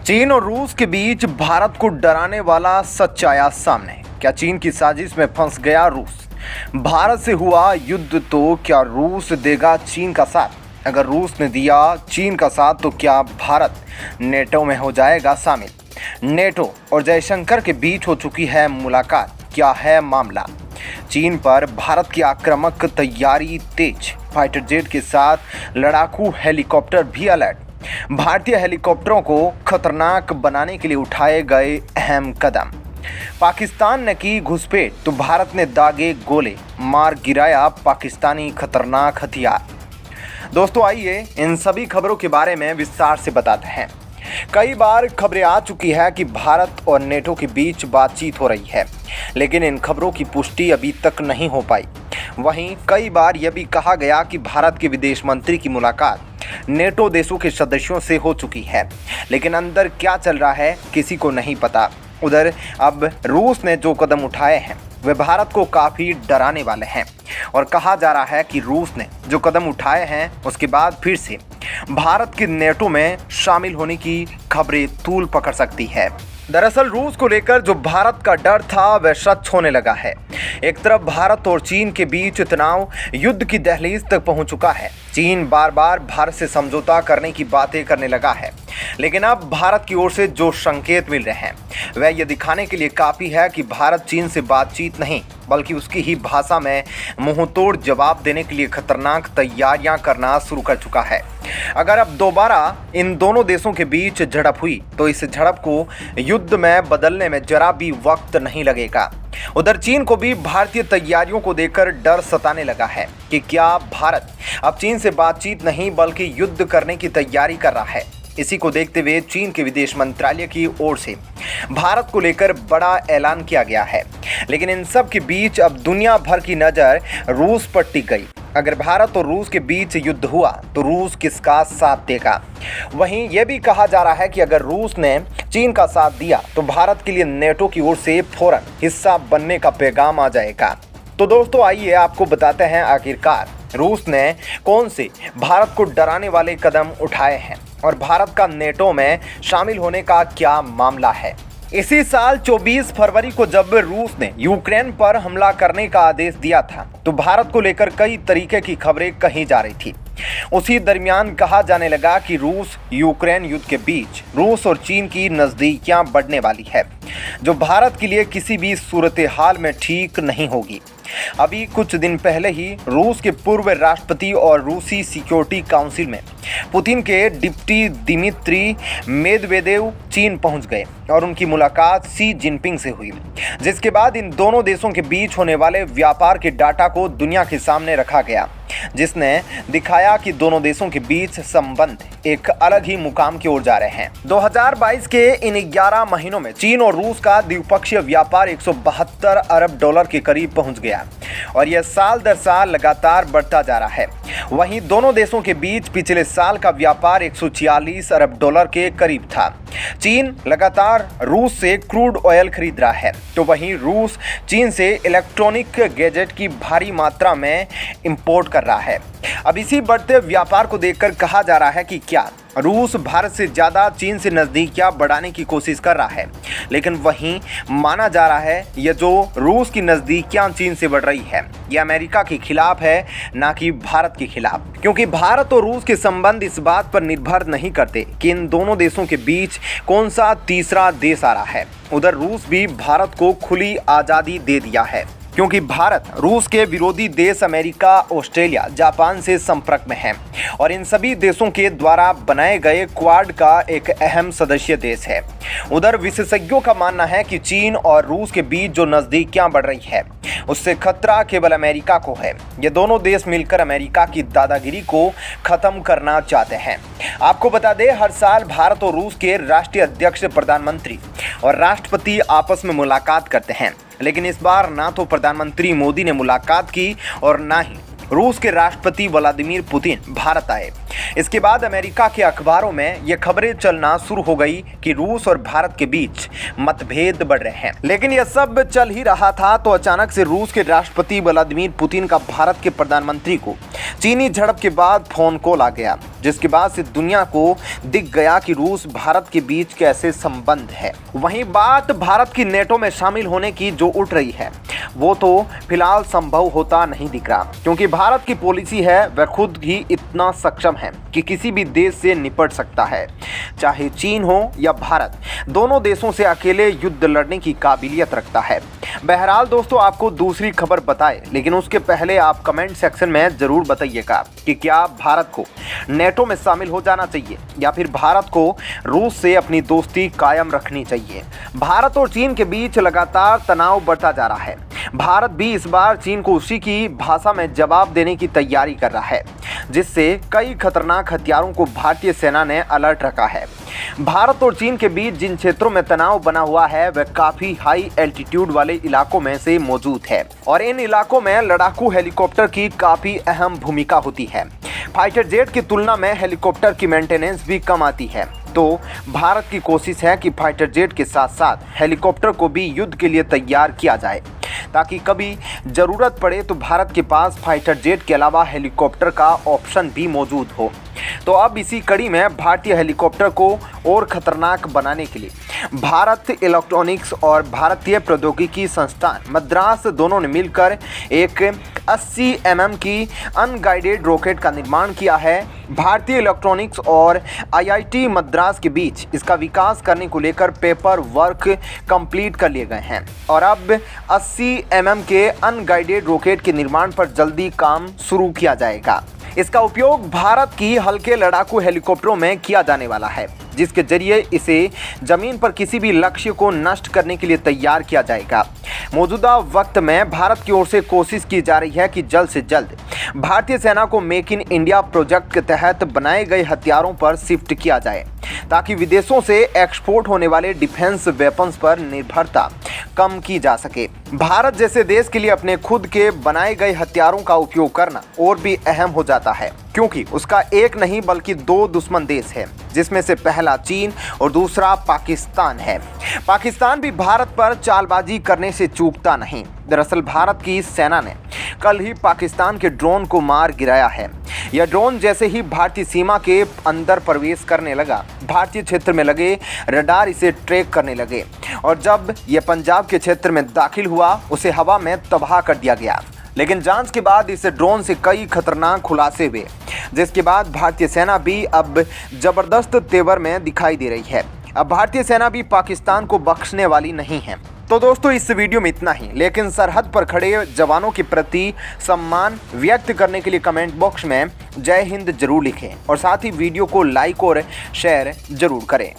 चीन और रूस के बीच भारत को डराने वाला सच आया सामने। क्या चीन की साजिश में फंस गया रूस? भारत से हुआ युद्ध तो क्या रूस देगा चीन का साथ? अगर रूस ने दिया चीन का साथ तो क्या भारत नेटो में हो जाएगा शामिल? नेटो और जयशंकर के बीच हो चुकी है मुलाकात। क्या है मामला? चीन पर भारत की आक्रामक तैयारी तेज, फाइटर जेट के साथ लड़ाकू हेलीकॉप्टर भी अलर्ट। भारतीय हेलीकॉप्टरों को खतरनाक बनाने के लिए उठाए गए अहम कदम। पाकिस्तान ने की घुसपैठ तो भारत ने दागे गोले, मार गिराया पाकिस्तानी खतरनाक हथियार। दोस्तों आइए इन सभी खबरों के बारे में विस्तार से बताते हैं। कई बार खबरें आ चुकी है कि भारत और नेटो के बीच बातचीत हो रही है, लेकिन इन खबरों की पुष्टि अभी तक नहीं हो पाई। वहीं कई बार यह भी कहा गया कि भारत के विदेश मंत्री की मुलाकात नेटो देशों के सदस्यों से हो चुकी है, लेकिन अंदर क्या चल रहा है किसी को नहीं पता। उधर अब रूस ने जो कदम उठाए हैं वे भारत को काफ़ी डराने वाले हैं और कहा जा रहा है कि रूस ने जो कदम उठाए हैं उसके बाद फिर से भारत के नेटो में शामिल होने की खबरें तूल पकड़ सकती है। दरअसल रूस को लेकर जो भारत का डर था वह सच होने लगा है। एक तरफ भारत और चीन के बीच तनाव युद्ध की दहलीज तक पहुंच चुका है। चीन बार बार भारत से समझौता करने की बातें करने लगा है, लेकिन अब भारत की ओर से जो संकेत मिल रहे हैं वह यह दिखाने के लिए काफ़ी है कि भारत चीन से बातचीत नहीं बल्कि उसकी ही भाषा में मुंहतोड़ जवाब देने के लिए खतरनाक तैयारियां करना शुरू कर चुका है। अगर अब दोबारा इन दोनों देशों के बीच झड़प हुई तो इस झड़प को युद्ध में बदलने में जरा भी वक्त नहीं लगेगा। उधर चीन को भी भारतीय तैयारियों को देखकर डर सताने लगा है कि क्या भारत अब चीन से बातचीत नहीं बल्कि युद्ध करने की तैयारी कर रहा है। इसी को देखते हुए चीन के विदेश मंत्रालय की ओर से भारत को लेकर बड़ा ऐलान किया गया है, लेकिन इन सब के बीच अब दुनिया भर की नज़र रूस पर टिक गई। अगर भारत और रूस के बीच युद्ध हुआ तो रूस किसका साथ देगा? वहीं यह भी कहा जा रहा है कि अगर रूस ने चीन का साथ दिया तो भारत के लिए नेटो की ओर से फौरन हिस्सा बनने का पैगाम आ जाएगा। तो दोस्तों आइए आपको बताते हैं आखिरकार रूस ने कौन से भारत को डराने वाले कदम उठाए हैं और भारत का नेटो में शामिल होने का क्या मामला है। इसी साल 24 फरवरी को जब रूस ने यूक्रेन पर हमला करने का आदेश दिया था तो भारत को लेकर कई तरीके की खबरें कही जा रही थी। उसी दरमियान कहा जाने लगा कि रूस यूक्रेन युद्ध के बीच रूस और चीन की नज़दीकियां बढ़ने वाली है, जो भारत के लिए किसी भी सूरत हाल में ठीक नहीं होगी। अभी कुछ दिन पहले ही रूस के पूर्व राष्ट्रपति और रूसी सिक्योरिटी काउंसिल में पुतिन के डिप्टी दिमित्री मेदवेदेव चीन पहुंच गए और उनकी मुलाकात शी जिनपिंग से हुई, जिसके बाद इन दोनों देशों के बीच होने वाले व्यापार के डाटा को दुनिया के सामने रखा गया, जिसने दिखाया कि दोनों देशों के बीच संबंध एक अलग ही मुकाम की ओर जा रहे हैं। 2022 के इन 11 महीनों में चीन और रूस का द्विपक्षीय व्यापार 172 अरब डॉलर के करीब पहुंच गया और यह साल दर साल लगातार बढ़ता जा रहा है। वहीं दोनों देशों के बीच पिछले साल का व्यापार 146 अरब डॉलर के करीब था। चीन लगातार रूस से क्रूड ऑयल खरीद रहा है, तो वहीं रूस चीन से इलेक्ट्रॉनिक गैजेट की भारी मात्रा में इंपोर्ट कर रहा है। अब इसी बढ़ते व्यापार को देखकर कहा जा रहा है कि क्या रूस भारत से ज़्यादा चीन से नज़दीकियां बढ़ाने की कोशिश कर रहा है, लेकिन वहीं माना जा रहा है यह जो रूस की नज़दीकियां चीन से बढ़ रही है यह अमेरिका के खिलाफ है, ना कि भारत के खिलाफ, क्योंकि भारत और रूस के संबंध इस बात पर निर्भर नहीं करते कि इन दोनों देशों के बीच कौन सा तीसरा देश आ रहा है। उधर रूस भी भारत को खुली आज़ादी दे दिया है, क्योंकि भारत रूस के विरोधी देश अमेरिका, ऑस्ट्रेलिया, जापान से संपर्क में है और इन सभी देशों के द्वारा बनाए गए क्वाड का एक अहम सदस्य देश है। उधर विशेषज्ञों का मानना है कि चीन और रूस के बीच जो नज़दीकियां बढ़ रही है उससे खतरा केवल अमेरिका को है। ये दोनों देश मिलकर अमेरिका की दादागिरी को खत्म करना चाहते हैं। आपको बता दें हर साल भारत और रूस के राष्ट्रीय अध्यक्ष, प्रधानमंत्री और राष्ट्रपति आपस में मुलाकात करते हैं, लेकिन इस बार ना तो प्रधानमंत्री मोदी ने मुलाकात की और ना ही रूस के राष्ट्रपति व्लादिमीर पुतिन भारत आए। इसके बाद अमेरिका के अखबारों में ये खबरें चलना शुरू हो गई कि रूस और भारत के बीच मतभेद बढ़ रहे हैं। लेकिन यह सब चल ही रहा था तो अचानक से रूस के राष्ट्रपति व्लादिमीर पुतिन का भारत के प्रधानमंत्री को चीनी झड़प के बाद फोन कॉल आ गया, जिसके बाद से दुनिया को दिख गया कि रूस भारत के बीच कैसे संबंध है। वहीं बात भारत की नेटो में शामिल होने की जो उठ रही है वो तो फिलहाल संभव होता नहीं दिख रहा, क्योंकि भारत की पॉलिसी है वह खुद ही इतना सक्षम है कि किसी भी देश से निपट सकता है, चाहे चीन हो या भारत। दोनों देशों से अकेले युद्ध लड़ने की काबिलियत रखता है। बहरहाल दोस्तों, आपको दूसरी खबर बताए, लेकिन उसके पहले आप कमेंट सेक्शन में जरूर बताइएगा कि क्या भारत को नेटो में शामिल हो जाना चाहिए या फिर भारत को रूस से अपनी दोस्ती कायम रखनी चाहिए। भारत और चीन के बीच लगातार तनाव बढ़ता जा रहा है। भारत भी इस बार चीन को उसी की भाषा में जवाब देने की तैयारी कर रहा है, जिससे कई खतरनाक हथियारों को भारतीय सेना ने अलर्ट रखा है। भारत और चीन के बीच जिन क्षेत्रों में तनाव बना हुआ है वह काफी हाई एल्टीट्यूड वाले इलाकों में से मौजूद है और इन इलाकों में लड़ाकू हेलीकॉप्टर की काफी अहम भूमिका होती है। फाइटर जेट की तुलना में हेलीकॉप्टर की मेंटेनेंस भी कम आती है, तो भारत की कोशिश है कि फाइटर जेट के साथ साथ हेलीकॉप्टर को भी युद्ध के लिए तैयार किया जाए, ताकि कभी ज़रूरत पड़े तो भारत के पास फाइटर जेट के अलावा हेलीकॉप्टर का ऑप्शन भी मौजूद हो। तो अब इसी कड़ी में भारतीय हेलीकॉप्टर को और खतरनाक बनाने के लिए भारत इलेक्ट्रॉनिक्स और भारतीय प्रौद्योगिकी संस्थान मद्रास दोनों ने मिलकर एक 80 mm की अनगाइडेड रॉकेट का निर्माण किया है। भारतीय इलेक्ट्रॉनिक्स और IIT मद्रास के बीच इसका विकास करने को लेकर पेपर वर्क कंप्लीट कर लिए गए हैं और अब 80 mm के अनगाइडेड रॉकेट के निर्माण पर जल्दी काम शुरू किया जाएगा। इसका उपयोग भारत की हल्के लड़ाकू हेलीकॉप्टरों में किया जाने वाला है, जिसके जरिए इसे जमीन पर किसी भी लक्ष्य को नष्ट करने के लिए तैयार किया जाएगा। मौजूदा वक्त में भारत की ओर से कोशिश की जा रही है कि जल्द से जल्द भारतीय सेना को मेक इन इंडिया प्रोजेक्ट के तहत बनाए गए हथियारों पर शिफ्ट किया जाए, ताकि विदेशों से एक्सपोर्ट होने वाले डिफेंस वेपन्स पर निर्भरता कम की जा सके। भारत जैसे देश के लिए अपने खुद के बनाए गए हथियारों का उपयोग करना और भी अहम हो जाता है, क्योंकि उसका एक नहीं बल्कि दो दुश्मन देश है, जिसमें से पहला चीन और दूसरा पाकिस्तान है। पाकिस्तान भी भारत पर चालबाजी करने से चूकता नहीं। दरअसल भारत की सेना ने कल ही पाकिस्तान के ड्रोन को मार गिराया है। यह ड्रोन जैसे ही भारतीय सीमा के अंदर प्रवेश करने लगा, भारतीय क्षेत्र में लगे रडार इसे ट्रैक करने लगे और जब यह पंजाब के क्षेत्र में दाखिल हुआ उसे हवा में तबाह कर दिया गया। लेकिन जांच के बाद इस ड्रोन से कई खतरनाक खुलासे हुए, जिसके बाद भारतीय सेना भी अब जबरदस्त तेवर में दिखाई दे रही है। अब भारतीय सेना भी पाकिस्तान को बख्शने वाली नहीं है। तो दोस्तों, इस वीडियो में इतना ही, लेकिन सरहद पर खड़े जवानों के प्रति सम्मान व्यक्त करने के लिए कमेंट बॉक्स में जय हिंद जरूर लिखें और साथ ही वीडियो को लाइक और शेयर जरूर करें।